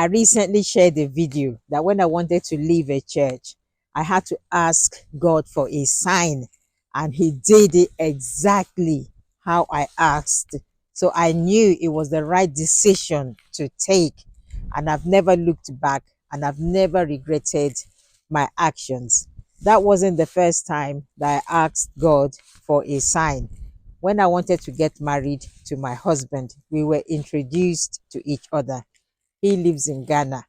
I recently shared a video that when I wanted to leave a church, I had to ask God for a sign, and He did it exactly how I asked. So I knew it was the right decision to take, and I've never looked back, and I've never regretted my actions. That wasn't the first time that I asked God for a sign. When I wanted to get married to my husband, we were introduced to each other. He lives in Ghana.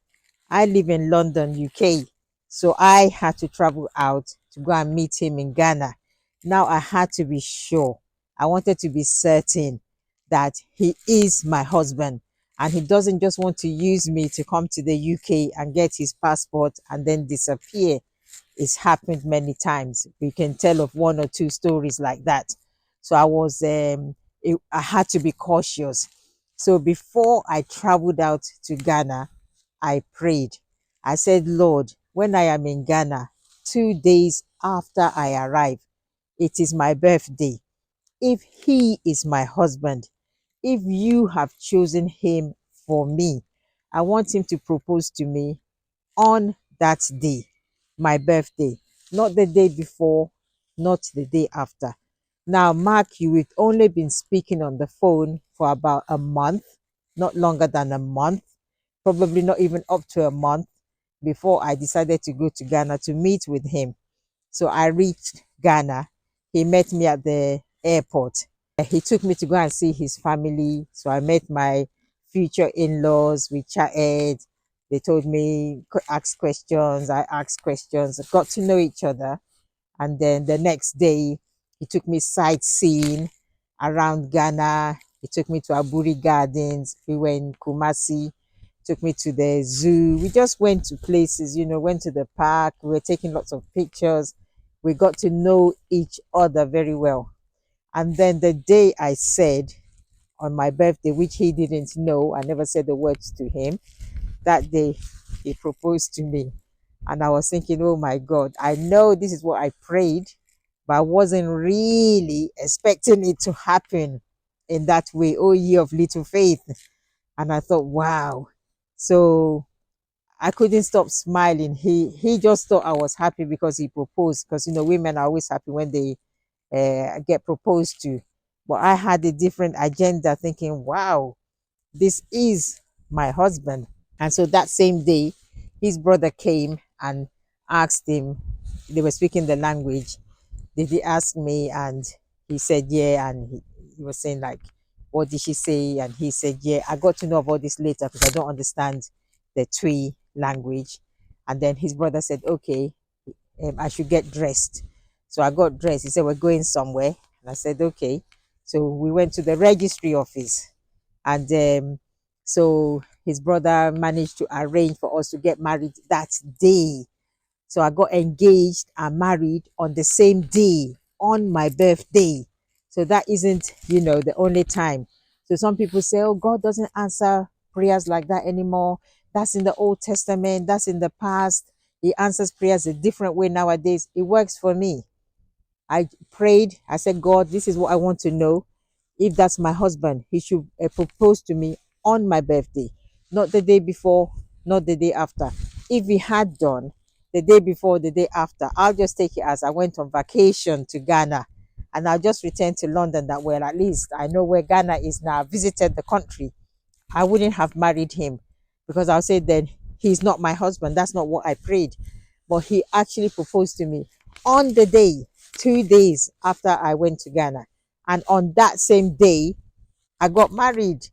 I live in London, UK. So I had to travel out to go and meet him in Ghana. Now I had to be sure. I wanted to be certain that he is my husband and he doesn't just want to use me to come to the UK and get his passport and then disappear. It's happened many times. We can tell of one or two stories like that. So I had to be cautious. So before I traveled out to Ghana, I prayed. I said, Lord, when I am in Ghana, 2 days after I arrive, it is my birthday. If he is my husband, if you have chosen him for me, I want him to propose to me on that day, my birthday, not the day before, not the day after. Now, Mark, we've only been speaking on the phone for about a month, not longer than a month, probably not even up to a month before I decided to go to Ghana to meet with him. So I reached Ghana. He met me at the airport. He took me to go and see his family. So I met my future in-laws. We chatted. They told me, ask questions. I asked questions. Got to know each other. And then the next day, he took me sightseeing around Ghana. He took me to Aburi Gardens. We were in Kumasi. Took me to the zoo. We just went to places, went to the park. We were taking lots of pictures. We got to know each other very well. And then the day I said on my birthday, which he didn't know, I never said the words to him, that day he proposed to me. And I was thinking, oh my God, I know this is what I prayed, but I wasn't really expecting it to happen in that way. Oh, ye of little faith. And I thought, wow. So I couldn't stop smiling. He just thought I was happy because he proposed. Because women are always happy when they get proposed to. But I had a different agenda, thinking, wow, this is my husband. And so that same day, his brother came and asked him, they were speaking the language. Did he ask me? And he said, yeah. And he was saying, like, what did she say? And he said, yeah. I got to know about this later because I don't understand the Twi language. And then his brother said, okay, I should get dressed. So I got dressed. He said, we're going somewhere. And I said, okay. So we went to the registry office. And so his brother managed to arrange for us to get married that day. So I got engaged and married on the same day, on my birthday. So that isn't, the only time. So some people say, oh, God doesn't answer prayers like that anymore. That's in the Old Testament. That's in the past. He answers prayers a different way nowadays. It works for me. I prayed. I said, God, this is what I want to know. If that's my husband, he should propose to me on my birthday, not the day before, not the day after. If he had done the day before, the day after, I'll just take it as I went on vacation to Ghana and I'll just return to London. That way, at least I know where Ghana is now. I visited the country. I wouldn't have married him because I'll say then he's not my husband. That's not what I prayed. But he actually proposed to me on the day, 2 days after I went to Ghana. And on that same day, I got married.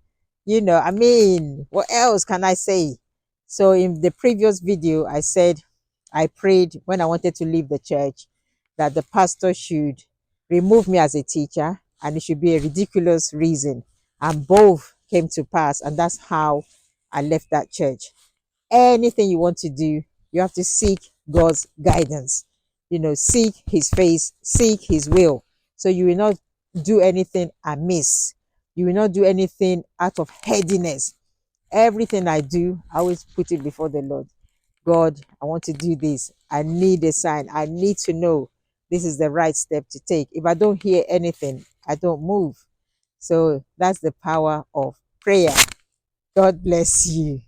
What else can I say? So in the previous video, I said I prayed when I wanted to leave the church that the pastor should remove me as a teacher and it should be a ridiculous reason. And both came to pass. And that's how I left that church. Anything you want to do, you have to seek God's guidance. Seek his face, seek his will. So you will not do anything amiss. You will not do anything out of headiness. Everything I do, I always put it before the Lord. God, I want to do this. I need a sign. I need to know this is the right step to take. If I don't hear anything, I don't move. So that's the power of prayer. God bless you.